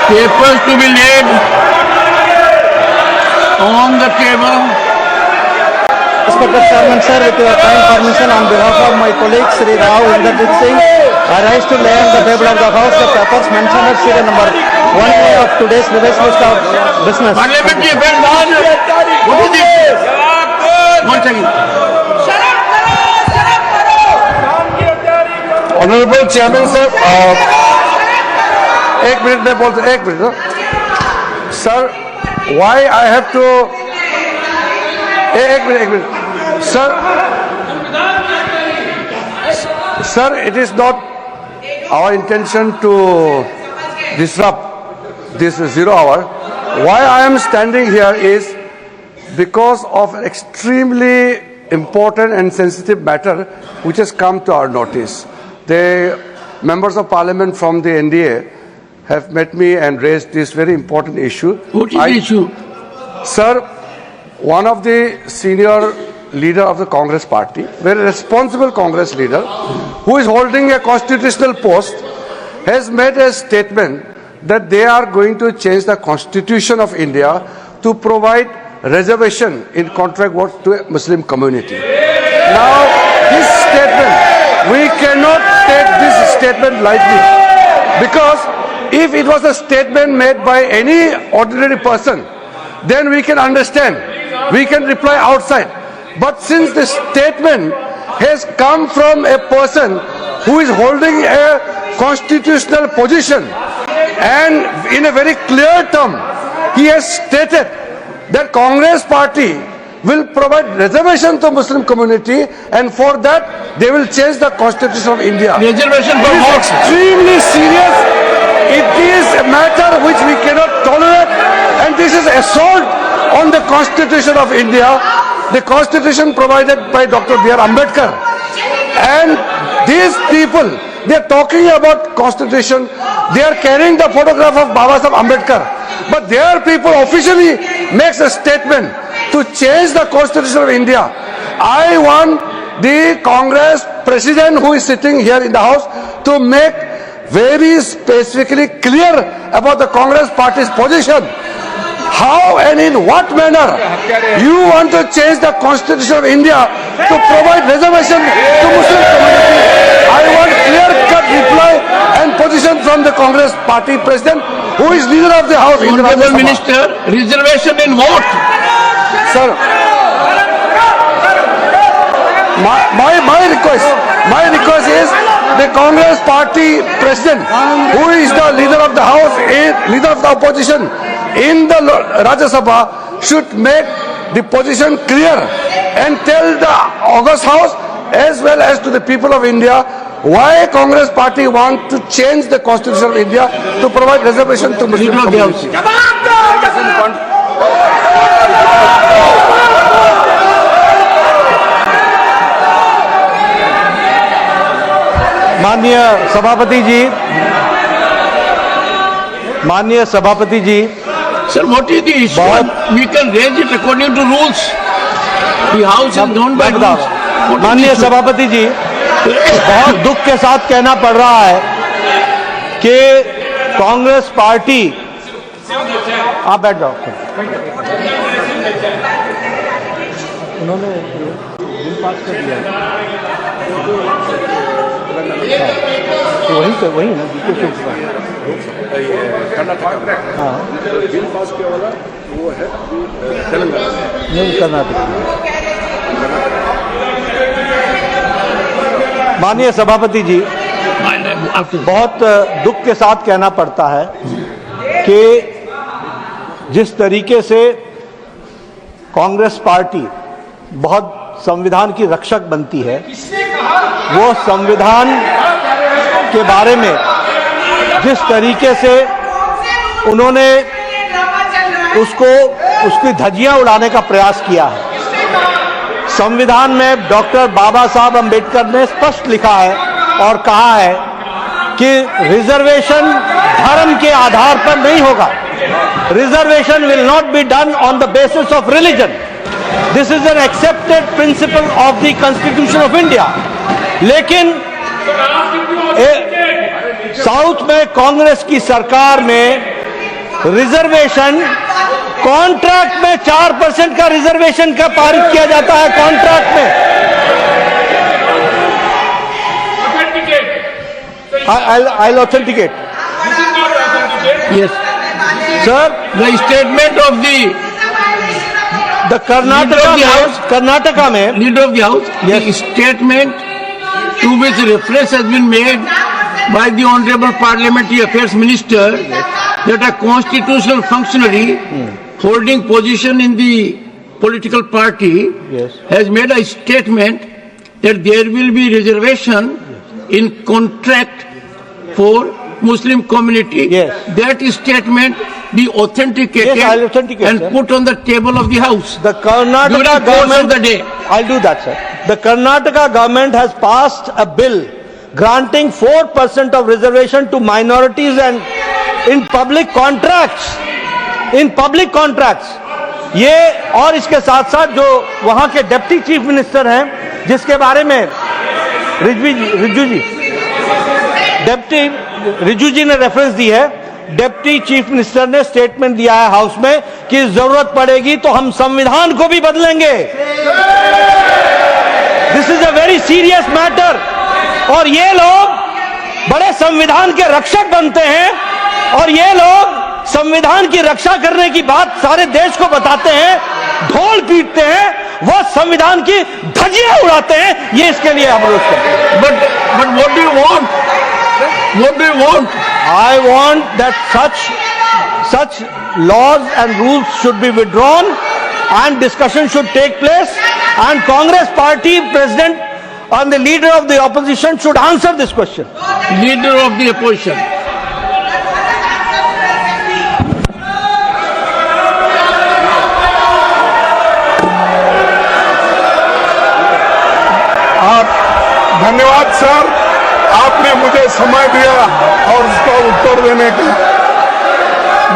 Papers to be laid on the table. Respected Chairman Sir, with your kind permission, on behalf of my colleague Sri Rao Inderjit Singh, I rise to lay on the table of the House the papers mentioned at serial number 1A of today's revised list of business. Parliamentary affairs on. What is this? One second. Honorable Chairman Sir, एक minute नहीं बोलते, एक minute sir, why I have to एक minute sir, it is not our intention to disrupt this 0 hour. Why I am standing here is because of an extremely important and sensitive matter which has come to our notice. The members of parliament from the NDA have met me and raised this very important issue. What is the issue? Sir, one of the senior leader of the Congress party, very responsible Congress leader, who is holding a constitutional post, has made a statement that they are going to change the constitution of India to provide reservation in contract work to a Muslim community. Now, this statement, we cannot take this statement lightly, because if it was a statement made by any ordinary person, then we can understand, we can reply outside. But since the statement has come from a person who is holding a constitutional position, and in a very clear term, he has stated that Congress party will provide reservation to Muslim community, and for that they will change the constitution of India. Reservation for It is what? extremely serious. It is a matter which we cannot tolerate, and this is assault on the constitution of India, the constitution provided by Dr. B.R. Ambedkar. And these people, they are talking about constitution, they are carrying the photograph of Baba Saheb Ambedkar, but their people officially makes a statement to change the constitution of India. I want the Congress president who is sitting here in the house to make very specifically clear about the Congress party's position. How and in what manner you want to change the constitution of India to provide reservation to Muslim community? I want clear-cut reply and position from the Congress party president, who is leader of the house. Honorable Minister, reservation in what? Sir, my request is the Congress party president, who is the leader of the house, leader of the opposition in the Rajya Sabha, should make the position clear and tell the August House as well as to the people of India why Congress party want to change the constitution of India to provide reservation to Muslim community. माननीय सभापति जी, Sir, what is the issue? We can raise it according to rules. The house is known by rules. माननीय सभापति जी, बहुत दुख के साथ कहना पड़ रहा है कि कांग्रेस पार्टी, आप बैठ जाओ, उन्होंने बिल पास कर दिया तो वही ना हाँ बिल पास किया वाला वो है तेलंगाना, नहीं कर्नाटक। माननीय सभापति जी, बहुत दुख के साथ कहना पड़ता है कि जिस तरीके से कांग्रेस पार्टी बहुत संविधान की रक्षक बनती है, वो संविधान के बारे में जिस तरीके से उन्होंने उसकी धज्जियां उड़ाने का प्रयास किया है। संविधान में डॉक्टर बाबा साहब अंबेडकर ने स्पष्ट लिखा है और कहा है कि रिजर्वेशन धर्म के आधार पर नहीं होगा। Reservation will not be done on the basis of religion. This is an accepted principle of the constitution of India. लेकिन साउथ में कांग्रेस की सरकार में रिजर्वेशन कॉन्ट्रैक्ट में 4% का रिजर्वेशन का पारित किया जाता है कॉन्ट्रैक्ट में। I'll authenticate. Yes. Sir, The statement of the Karnataka में Leader of the House, Yes. the statement to which reference has been made by the Honorable Parliamentary Affairs Minister that a constitutional functionary holding position in the political party Yes. has made a statement that there will be reservation in contract for Muslim community. Yes. That statement be authenticated Yes, I'll authenticate, and sir. put on the table of the House. The Karnataka During the course government, of the day. I'll do that, sir. The Karnataka government has passed a bill granting 4% of reservation to minorities and in public contracts. In public contracts. ये और इसके साथ साथ जो वहां के deputy chief minister हैं, जिसके बारे में रिजू जी ने रेफरेंस दी है, डिप्टी चीफ मिनिस्टर ने स्टेटमेंट दिया है हाउस में कि जरूरत पड़ेगी तो हम संविधान को भी बदलेंगे। This is a very serious matter. और ये लोग बड़े संविधान के रक्षक बनते हैं और ये लोग संविधान की रक्षा करने की बात सारे देश को बताते हैं, ढोल पीटते हैं, वो संविधान की धज्जियां उड़ाते हैं। ये इसके लिए अनुरोध करते हैं। But what do you want? What do you want? I want that such laws and rules should be withdrawn and discussion should take place and Congress party president and the leader of the opposition should answer this question. Leader of the opposition. धन्यवाद sir, आपने मुझे समय दिया और उसका उत्तर देने का।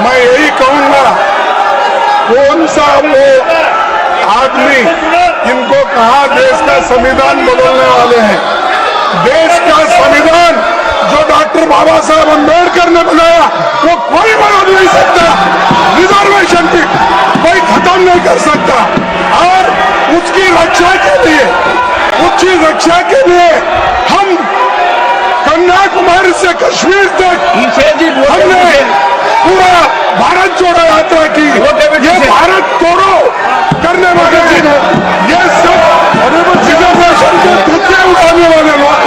मैं यही कहूंगा, कौन सा वो आदमी जिनको कहा देश का संविधान बदलने वाले हैं। देश का संविधान जो डॉक्टर बाबा साहब अम्बेडकर ने बनाया वो कोई बदल नहीं सकता। रिजर्वेशन की कोई खत्म नहीं कर सकता और उसकी रक्षा के लिए हम कन्याकुमारी से कश्मीर तक हमने पूरा भारत जोड़ो यात्रा की। ये भारत तोड़ो करने वाले ये सब रिजर्वेशन के धक्के उठाने वाले लोग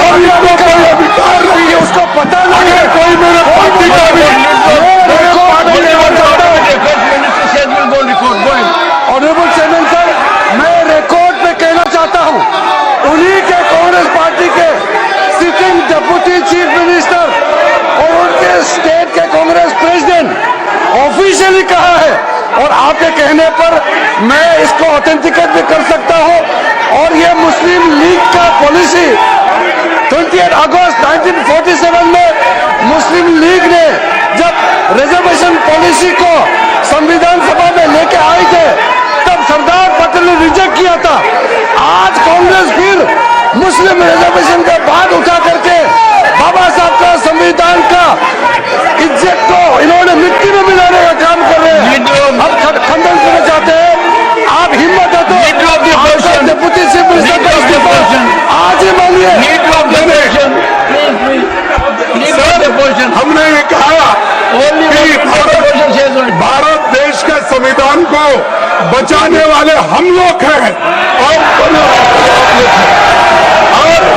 और इनको कोई अधिकार नहीं है, उसको पता नहीं है। कोई मेरे पार्टी का भी ऑनरेबल चेयरमैन सर, मैं रिकॉर्ड पे कहना चाहता हूं, उन्हीं के कांग्रेस पार्टी के सिटिंग डिप्टी चीफ मिनिस्टर और उनके स्टेट के कांग्रेस प्रेसिडेंट ऑफिशियली कहा है और आपके कहने पर मैं इसको ऑथेंटिकेट भी कर सकता हूं। और ये मुस्लिम लीग का पॉलिसी 28 अगस्त 1947 में मुस्लिम लीग ने जब रिजर्वेशन पॉलिसी को संविधान सभा में लेके आए थे तब सरदार पटेल ने रिजेक्ट किया था। आज कांग्रेस फिर मुस्लिम रिजर्वेशन का बात उठा करके बाबा साहब का संविधान का इज्जत को इन्होंने मिट्टी में मिलाने का काम कर रहे हैं। हम खंडन करना चाहते हैं। आप हिम्मत है तो डिप्टी चीफ मिनिस्टर का इस्तीफा आज ही मांगिए। हमने ये कहा भारत देश के संविधान को बचाने वाले हम लोग हैं और